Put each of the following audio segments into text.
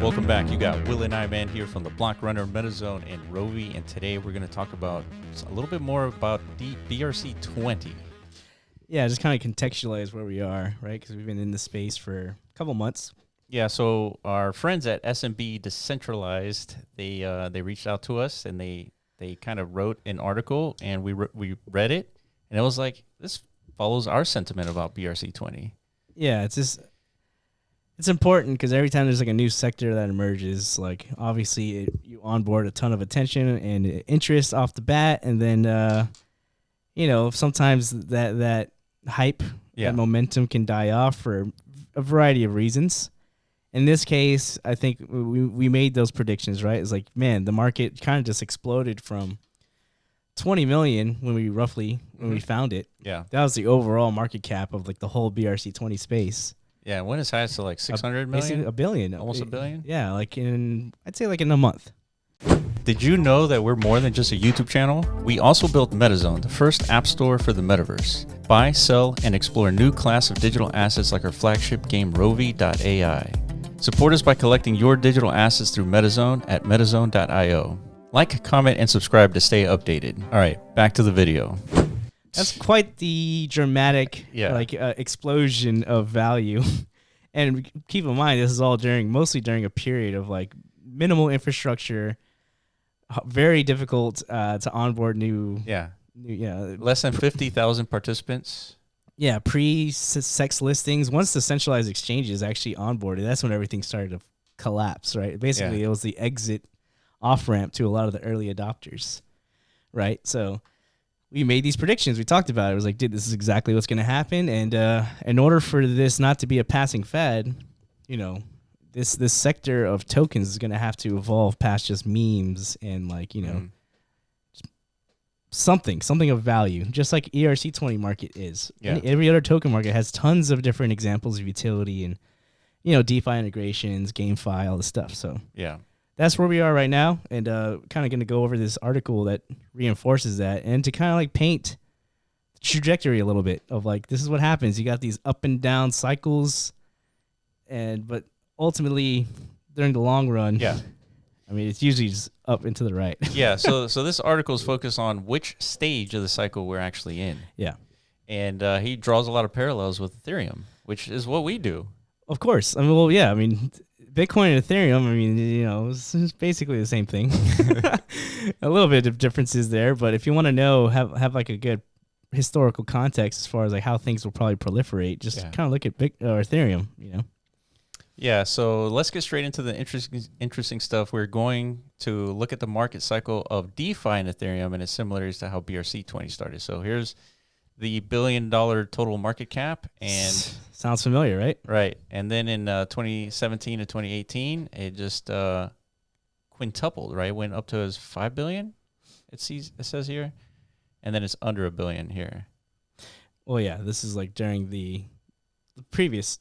Welcome back. You got Will and I, man, here from the Block Runner, MetaZone, and Rovi, and today we're going to talk about a little bit more about the BRC20. Yeah, just kind of contextualize where we are, right? Because we've been in the space for a couple months. Yeah, so our friends at SMB Decentralized, they reached out to us and they kind of wrote an article, and we read it, and it was like, this follows our sentiment about BRC20. Yeah, it's important because every time there's like a new sector that emerges, like obviously you onboard a ton of attention and interest off the bat, and then sometimes that hype, that momentum can die off for a variety of reasons. In this case, I think we made those predictions, right? It's like, man, the market kind of just exploded from 20 million when we found it. Yeah, that was the overall market cap of like the whole BRC20 space. Yeah, when is highest to like 600 million? A billion. Almost a billion? Yeah, I'd say in a month. Did you know that we're more than just a YouTube channel? We also built MetaZone, the first app store for the Metaverse. Buy, sell, and explore a new class of digital assets like our flagship game Rovi.ai. Support us by collecting your digital assets through MetaZone at metazone.io. Like, comment, and subscribe to stay updated. All right, back to the video. That's quite the dramatic explosion of value. And keep in mind, this is all mostly during a period of like minimal infrastructure, very difficult to onboard new. Less than 50,000 participants. Yeah, pre-sex listings. Once the centralized exchanges actually onboarded, that's when everything started to collapse, right? Basically, it was the exit off-ramp to a lot of the early adopters, right? So we made these predictions. We talked about it. It was like, dude, this is exactly what's going to happen. And in order for this not to be a passing fad, this sector of tokens is going to have to evolve past just memes and something of value, just like ERC20 market is. Yeah. Every other token market has tons of different examples of utility and, DeFi integrations, GameFi, all this stuff. So yeah, that's where we are right now. And kind of going to go over this article that reinforces that and to kind of like paint the trajectory a little bit of like, this is what happens. You got these up and down cycles, but ultimately during the long run, I mean, it's usually just up and to the right. Yeah, so this article is focused on which stage of the cycle we're actually in. Yeah. And he draws a lot of parallels with Ethereum, which is what we do. Of course. I mean, Bitcoin and Ethereum, it's basically the same thing. A little bit of differences there, but if you want to know, have like a good historical context as far as like how things will probably proliferate, just kind of look at Ethereum, Yeah, so let's get straight into the interesting stuff. We're going to look at the market cycle of DeFi and Ethereum and its similarities to how BRC20 started. So here's the $1 billion total market cap. And sounds familiar, right? Right. And then in 2017 to 2018, it just quintupled, right? Went up to as 5 billion, it says here. And then it's under $1 billion here. Well, yeah, this is like during the previous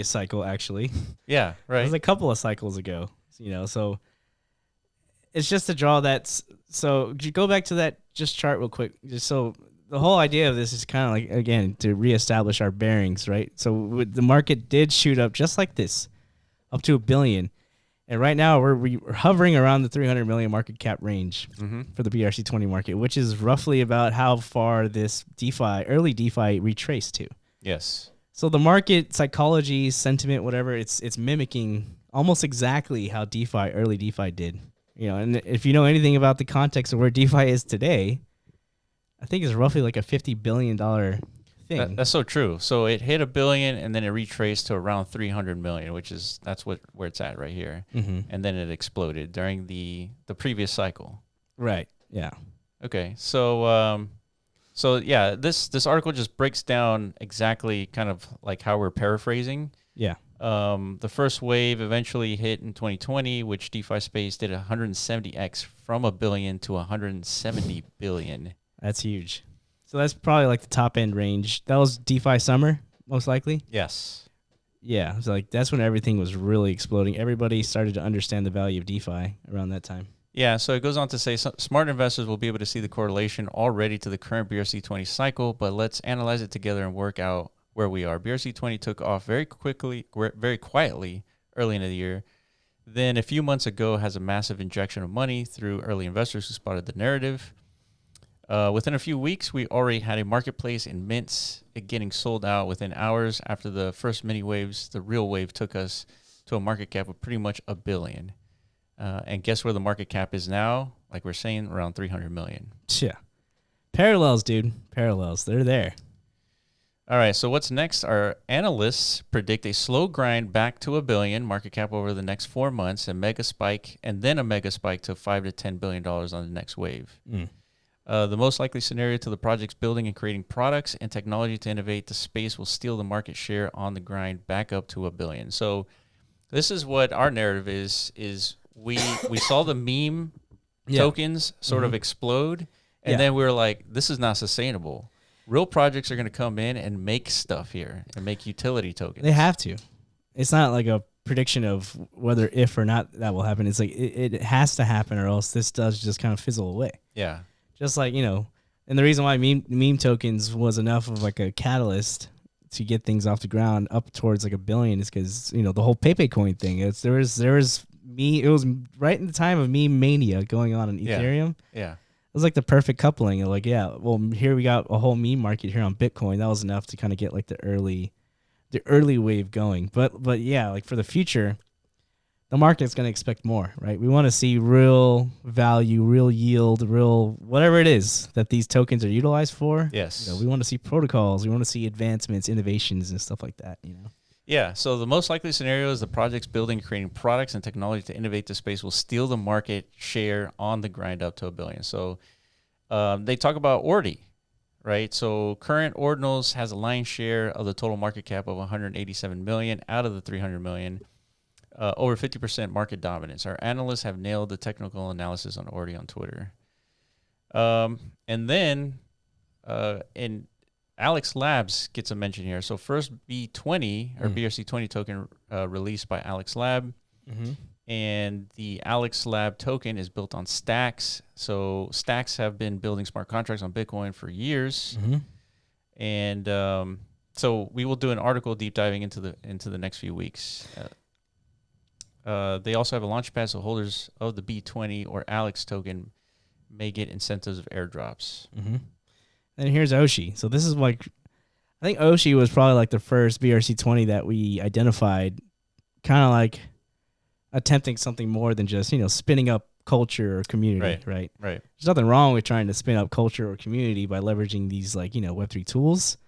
cycle, actually. Yeah, right. It was a couple of cycles ago, so it's just to draw that. So you go back to that just chart real quick. Just so the whole idea of this is kind of like, again, to reestablish our bearings, right? So the market did shoot up just like this, up to $1 billion. And right now we're hovering around the 300 million market cap range for the BRC20 market, which is roughly about how far this early DeFi retraced to. Yes. So the market psychology, sentiment, whatever, it's mimicking almost exactly how early DeFi did. And if you know anything about the context of where DeFi is today, I think it's roughly like a $50 billion thing. That's so true. So it hit $1 billion and then it retraced to around 300 million, that's where it's at right here. And then it exploded during the previous cycle. Right. Yeah. Okay. So this article just breaks down exactly kind of like how we're paraphrasing. Yeah. The first wave eventually hit in 2020, which DeFi space did 170x from $1 billion to 170 billion. That's huge. So that's probably like the top end range. That was DeFi summer, most likely. Yes. Yeah. So like that's when everything was really exploding. Everybody started to understand the value of DeFi around that time. Yeah, so it goes on to say smart investors will be able to see the correlation already to the current BRC20 cycle, but let's analyze it together and work out where we are. BRC20 took off very quietly early in the year. then a few months ago has a massive injection of money through early investors who spotted the narrative. Within a few weeks, we already had a marketplace in mints, it getting sold out within hours. After the first mini waves, the real wave took us to a market cap of pretty much $1 billion. And guess where the market cap is now? Like we're saying, around 300 million. Yeah. Parallels, dude. Parallels. They're there. All right, so what's next? Our analysts predict a slow grind back to $1 billion market cap over the next 4 months, a mega spike, and then a mega spike to $5 to $10 billion on the next wave. The most likely scenario to the project's building and creating products and technology to innovate the space will steal the market share on the grind back up to $1 billion. So this is what our narrative is we saw the meme tokens sort of explode, and then we were like, this is not sustainable. Real projects are going to come in and make stuff here and make utility tokens. They have to. It's not like a prediction of whether if or not that will happen. It's like it has to happen, or else this does just kind of fizzle away. Yeah. Just like, and the reason why meme tokens was enough of like a catalyst to get things off the ground up towards like $1 billion is because, the whole Pepe coin thing. It was right in the time of meme mania going on in Ethereum. Yeah. It was like the perfect coupling. Like, here we got a whole meme market here on Bitcoin. That was enough to kind of get like the early wave going. But yeah, like for the future, the market's going to expect more, right? We want to see real value, real yield, real whatever it is that these tokens are utilized for. Yes. We want to see protocols. We want to see advancements, innovations, and stuff like that, Yeah, so the most likely scenario is the projects building, creating products and technology to innovate the space will steal the market share on the grind up to $1 billion. So they talk about Ordi, right? So current Ordinals has a lion's share of the total market cap of 187 million out of the 300 million, over 50% market dominance. Our analysts have nailed the technical analysis on Ordi on Twitter. And then in Alex Labs gets a mention here. So first B20 or BRC20 token released by Alex Lab. And the Alex Lab token is built on Stacks. So Stacks have been building smart contracts on Bitcoin for years. And so we will do an article deep diving into the next few weeks. They also have a launch pad, so holders of the B20 or Alex token may get incentives of airdrops. And here's Oshi. So this is like, I think Oshi was probably like the first BRC20 that we identified, kind of like attempting something more than just, spinning up culture or community, right? Right. There's nothing wrong with trying to spin up culture or community by leveraging these like, Web3 tools.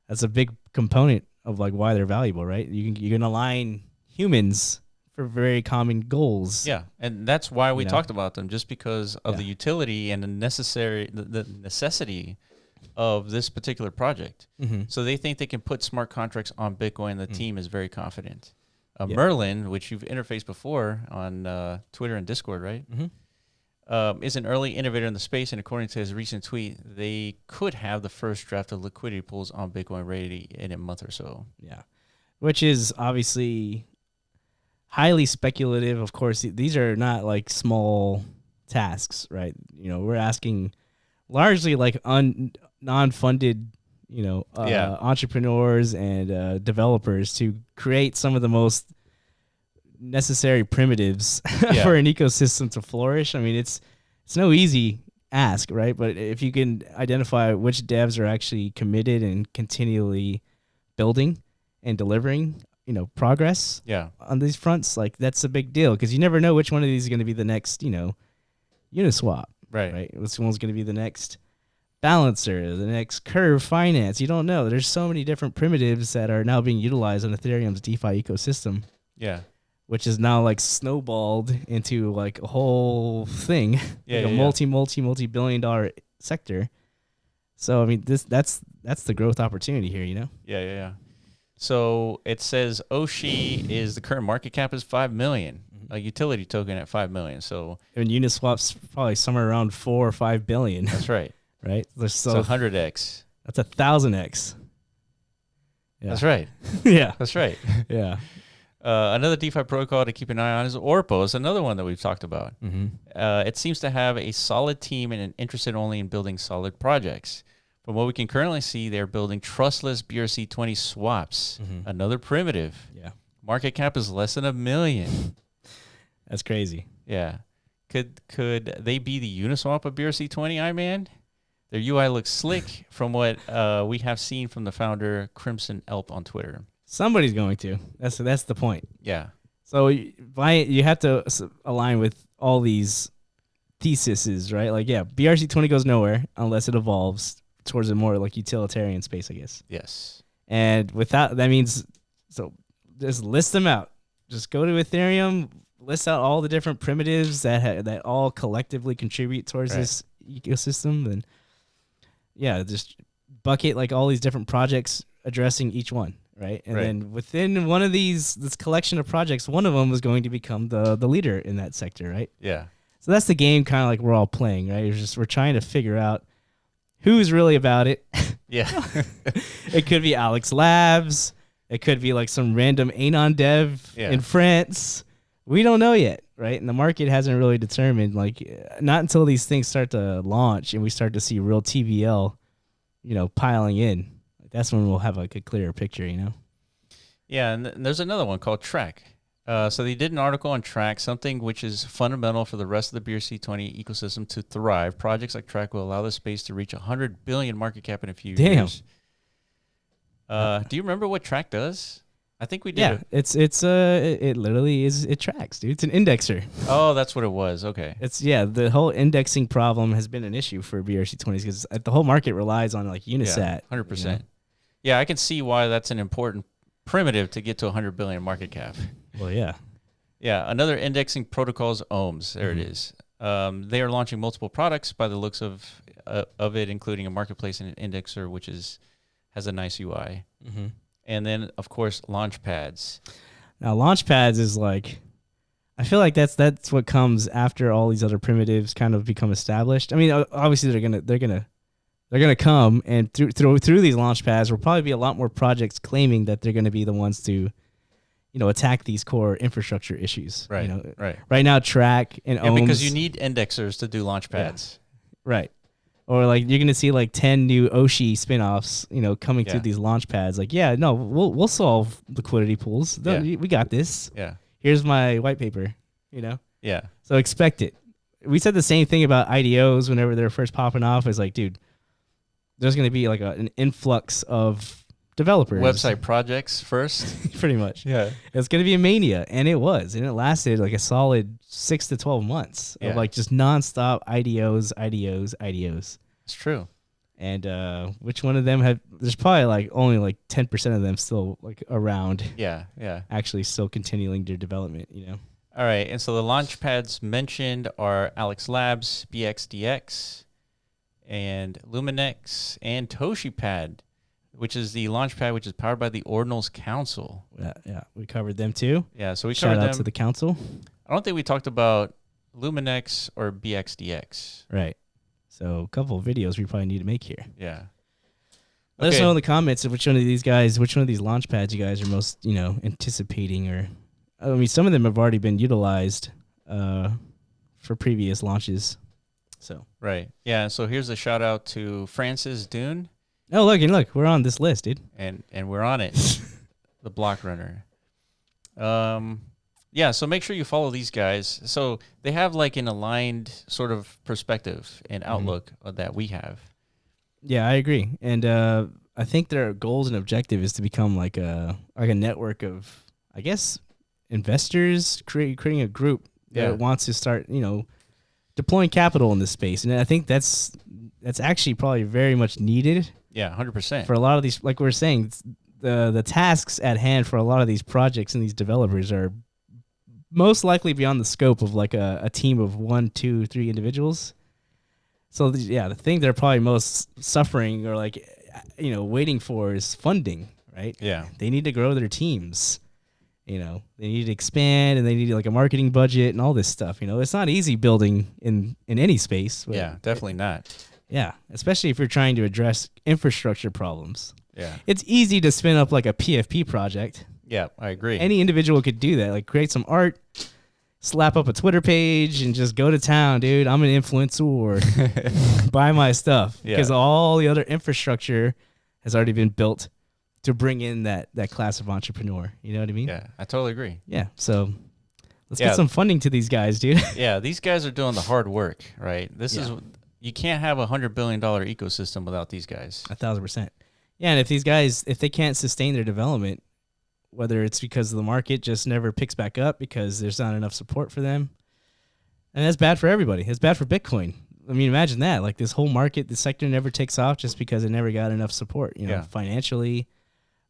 That's a big component of like why they're valuable, right? You can align humans for very common goals. Yeah, and that's why we talked about them, just because of the utility and the necessity of this particular project. So they think they can put smart contracts on Bitcoin. The team is very confident. Merlin, which you've interfaced before on Twitter and Discord, right? Is an early innovator in the space, and according to his recent tweet, they could have the first draft of liquidity pools on Bitcoin ready in a month or so. Yeah, which is obviously highly speculative. Of course, these are not like small tasks, right? We're asking largely like non-funded, entrepreneurs and developers to create some of the most necessary primitives for an ecosystem to flourish. I mean, it's no easy ask, right? But if you can identify which devs are actually committed and continually building and delivering, progress on these fronts, like that's a big deal, because you never know which one of these is going to be the next, Uniswap, right? Which one's going to be the next Balancer, the next Curve Finance. You don't know. There's so many different primitives that are now being utilized on Ethereum's DeFi ecosystem. Yeah. Which is now like snowballed into like a whole thing, multi-billion-dollar sector. So I mean, that's the growth opportunity here, Yeah. So it says Oshi is the current market cap is 5 million, a utility token at 5 million. So and Uniswap's probably somewhere around 4 or 5 billion. That's right. Right. So 100x. That's 1,000x. Yeah. That's right. Yeah. That's right. Yeah. Another DeFi protocol to keep an eye on is Orpos, another one that we've talked about. It seems to have a solid team and interested only in building solid projects. From what we can currently see, they're building trustless BRC20 swaps, another primitive. Yeah. Market cap is less than $1 million. That's crazy. Yeah. Could they be the Uniswap of BRC20, Iman? Their UI looks slick from what we have seen from the founder, Crimson Elp, on Twitter. Somebody's going to. That's the point. Yeah. So you have to align with all these theses, right? Like, yeah, BRC20 goes nowhere unless it evolves towards a more like utilitarian space, I guess. Yes. And without that means, so just list them out. Just go to Ethereum, list out all the different primitives that all collectively contribute towards this ecosystem. Then, yeah, just bucket like all these different projects addressing each one, right? And then within one of this collection of projects, one of them was going to become the leader in that sector, right? Yeah. So that's the game, kind of like we're all playing, right? We're trying to figure out who's really about it. Yeah. It could be Alex Labs. It could be like some random Anon dev in France. We don't know yet, right? And the market hasn't really determined, like, not until these things start to launch and we start to see real TVL, piling in. That's when we'll have like a clearer picture, Yeah, and there's another one called Track. So they did an article on Track, something which is fundamental for the rest of the BRC20 ecosystem to thrive. Projects like Track will allow the space to reach 100 billion market cap in a few years. Do you remember what Track does? I think we did. Yeah, it literally is. It tracks, dude. It's an indexer. Oh, that's what it was. Okay. The whole indexing problem has been an issue for BRC20s because the whole market relies on like Unisat. 100%. Yeah, I can see why that's an important primitive to get to 100 billion market cap. Well, yeah. Yeah, another indexing protocol is Ohms. There it is. They are launching multiple products by the looks of it, including a marketplace and an indexer, which has a nice UI. Mm-hmm. And then, of course, Launchpads. Now, Launchpads is like, I feel like that's what comes after all these other primitives kind of become established. I mean, obviously they're gonna come, and through these Launchpads, will probably be a lot more projects claiming that they're gonna be the ones to, attack these core infrastructure issues. Right. Right now, Track and Ohms, because you need indexers to do Launchpads. Yeah. Right. Or like you're gonna see like 10 new Oshi spinoffs, coming through these launch pads. Like, we'll solve liquidity pools. We got this. Yeah. Here's my white paper. Yeah. So expect it. We said the same thing about IDOs whenever they're first popping off. It's like, dude, there's gonna be like an influx of developers, website projects first. Pretty much. Yeah. It's gonna be a mania, and it was, and it lasted like a solid 6 to 12 months of like just nonstop IDOs. It's true. And which one of them there's probably like only like 10% of them still like around. Yeah. Actually still continuing their development, All right. And so the launch pads mentioned are Alex Labs, BXDX, and Luminex, and ToshiPad, which is the launch pad which is powered by the Ordinals Council. Yeah. We covered them too. Yeah. So we covered them. Shout out to the council. I don't think we talked about Luminex or BXDX. Right. So a couple of videos we probably need to make here. Yeah. Let us know in the comments of which one of these launch pads you guys are most, anticipating, or I mean, some of them have already been utilized for previous launches. So right. Yeah. So here's a shout out to Francis Dune. Oh, look, we're on this list, dude. And we're on it. The block runner. Yeah, so make sure you follow these guys. So they have like an aligned sort of perspective and outlook that we have. Yeah, I agree. And I think their goals and objective is to become like a network of, I guess, investors, creating a group that wants to start, deploying capital in this space. And I think that's actually probably very much needed. Yeah, 100%. For a lot of these, like we were saying, the tasks at hand for a lot of these projects and these developers are most likely beyond the scope of like a team of 1, 2, 3 individuals. So the thing they're probably most suffering or like, waiting for is funding, right? Yeah. They need to grow their teams. They need to expand, and they need like a marketing budget and all this stuff. It's not easy building in any space. Yeah, definitely not. Yeah, especially if you're trying to address infrastructure problems. Yeah. It's easy to spin up like a PFP project. Yeah, I agree. Any individual could do that. Like create some art, slap up a Twitter page, and just go to town, dude. I'm an influencer. Buy my stuff. Because all the other infrastructure has already been built to bring in that class of entrepreneur. You know what I mean? Yeah, I totally agree. Yeah. So Let's get some funding to these guys, dude. Yeah, these guys are doing the hard work, right? You can't have $100 billion ecosystem without these guys. 1,000%. Yeah, and if these guys, if they can't sustain their development, whether it's because the market just never picks back up because there's not enough support for them, and that's bad for everybody. It's bad for Bitcoin. I mean, imagine that. Like this whole market, the sector never takes off just because it never got enough support, financially,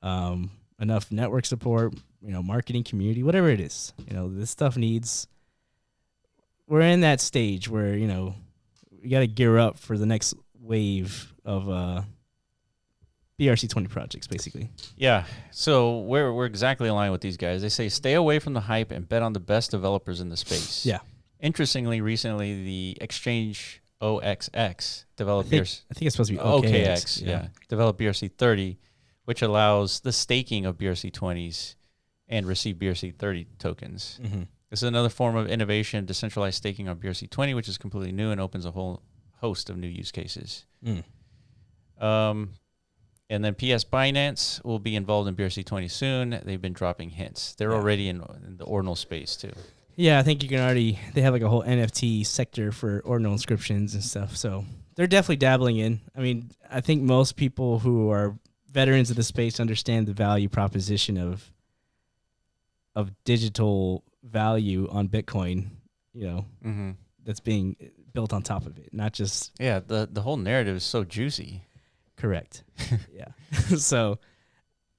enough network support, marketing, community, whatever it is. This stuff needs, we're in that stage where, we got to gear up for the next wave of BRC20 projects, basically. Yeah, so we're exactly aligned with these guys. They say stay away from the hype and bet on the best developers in the space. Yeah. Interestingly, recently the exchange OXX developed I think it's supposed to be OKX. Yeah, developed BRC30, which allows the staking of BRC20s and receive BRC30 tokens. Mm-hmm. This is another form of innovation, decentralized staking on BRC20, which is completely new and opens a whole host of new use cases. And then PS Binance will be involved in BRC20 soon. They've been dropping hints. They're already in the ordinal space too. Yeah, I think you can already, they have like a whole NFT sector for ordinal inscriptions and stuff. So they're definitely dabbling in. I mean, I think most people who are veterans of the space understand the value proposition of digital value on Bitcoin, that's being built on top of it, not just. Yeah, the whole narrative is so juicy. Correct. Yeah. So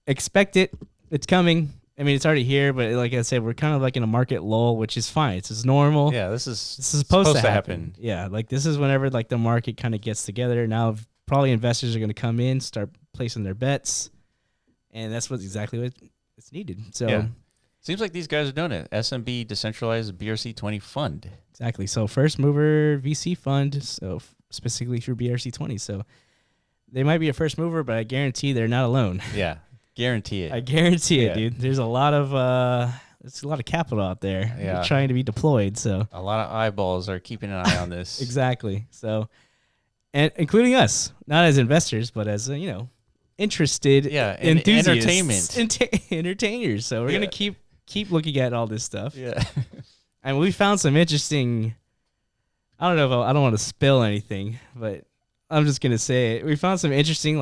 expect it. It's coming. I mean, it's already here, but like I said, we're kind of like in a market lull, which is fine. It's just normal. Yeah, this is supposed to happen. Yeah, like this is whenever like the market kind of gets together. Now, probably investors are going to come in, start placing their bets, and that's exactly what it's needed. So, yeah. Seems like these guys are doing it. SMB Decentralized BRC20 Fund. Exactly. So first mover VC fund. So specifically for BRC20. So they might be a first mover, but I guarantee they're not alone. Yeah. Guarantee it. I guarantee it, dude. There's a lot of capital out there trying to be deployed. So a lot of eyeballs are keeping an eye on this. Exactly. So, and including us, not as investors, but as interested enthusiasts, entertainers. So we're gonna keep looking at all this stuff. Yeah. And we found some interesting. I don't know if I don't want to spill anything, but I'm just gonna say it. We found some interesting,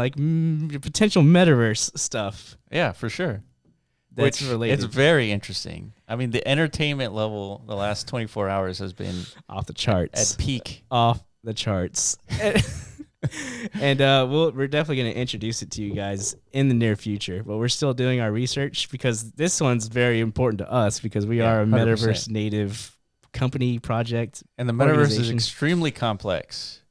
potential metaverse stuff. Yeah, for sure. That's related. It's very interesting. I mean, the entertainment level the last 24 hours has been off the charts. At peak. Off the charts. And we're definitely gonna introduce it to you guys in the near future. But we're still doing our research because this one's very important to us because we are a 100%. Metaverse native company project. And the metaverse is extremely complex.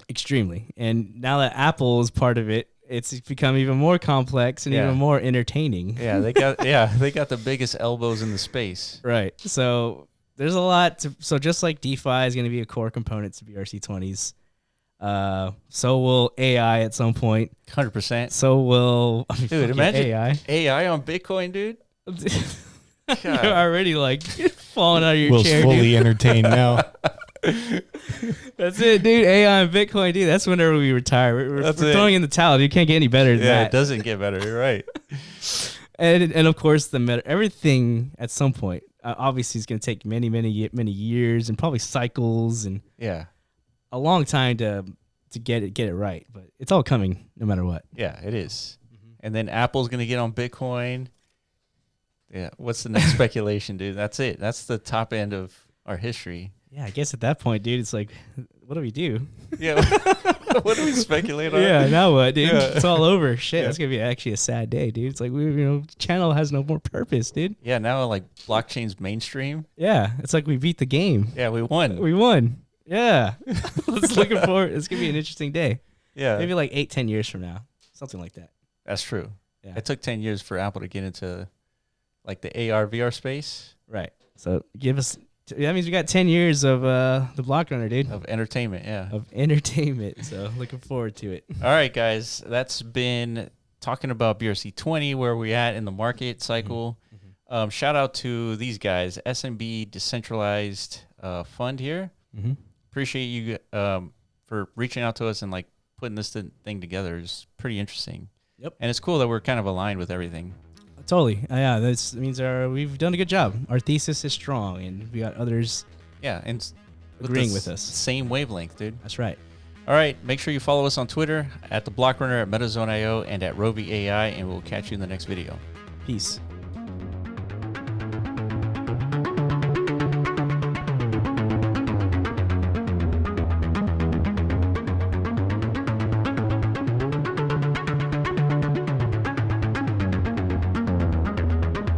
Extremely. And now that Apple is part of it, it's become even more complex and even more entertaining. Yeah, they got the biggest elbows in the space. Right. So there's a lot so just like DeFi is going to be a core component to BRC20s. So will AI at some point. 100%. So will dude, imagine AI on Bitcoin, dude. You're already falling out of your chair. Will's fully dude. entertained now. That's it, dude. AI and Bitcoin, dude. That's whenever we retire. We're throwing in the towel. You can't get any better than that. Yeah, it doesn't get better. You're right. And of course, everything at some point. Obviously, it's going to take many years and probably cycles and a long time to get it right. But it's all coming, no matter what. Yeah, it is. Mm-hmm. And then Apple's going to get on Bitcoin. Yeah. What's the next speculation, dude? That's it. That's the top end of our history. Yeah, I guess at that point, dude, it's like, what do we do? Yeah, what do we speculate on? Yeah, now what, dude? Yeah. It's all over. Shit, that's gonna be actually a sad day, dude. It's like channel has no more purpose, dude. Yeah, now blockchain's mainstream. Yeah, it's like we beat the game. Yeah, we won. We won. Yeah, looking forward. It's gonna be an interesting day. Yeah, maybe 8-10 years from now, something like that. That's true. Yeah, it took 10 years for Apple to get into the AR VR space. Right. So that means we got 10 years of the block runner, dude. Of entertainment, yeah. Of entertainment. So looking forward to it. All right, guys. That's been talking about BRC20, where we're at in the market cycle. Mm-hmm. Shout out to these guys, SMB Decentralized Fund here. Mm-hmm. Appreciate you for reaching out to us and putting this thing together. It's pretty interesting. Yep. And it's cool that we're kind of aligned with everything. Totally. Yeah, that means we've done a good job. Our thesis is strong, and we got others and agreeing with us. Same wavelength, dude. That's right. All right, make sure you follow us on Twitter at The Block Runner, at MetaZone.io, and at Rovi AI, and we'll catch you in the next video. Peace.